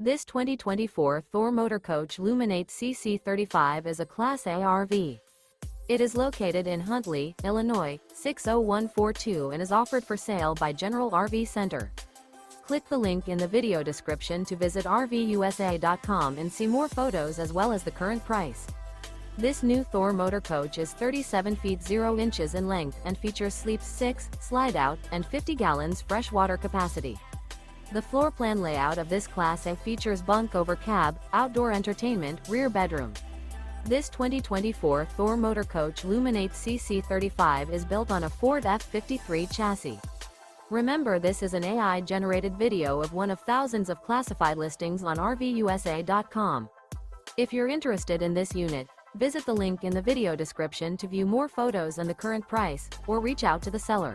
This 2024 Thor Motor Coach Luminate CC35 is a Class A RV. It is located in Huntley, Illinois, 60142 and is offered for sale by General RV Center. Click the link in the video description to visit RVUSA.com and see more photos as well as the current price. This new Thor Motor Coach is 37 feet 0 inches in length and features sleeps 6, slide-out, and 50 gallons fresh water capacity. The floor plan layout of this Class A features bunk over cab, outdoor entertainment, rear bedroom. This 2024 Thor Motor Coach Luminate CC35 is built on a Ford F53 chassis. Remember, this is an AI-generated video of one of thousands of classified listings on RVUSA.com. If you're interested in this unit, visit the link in the video description to view more photos and the current price, or reach out to the seller.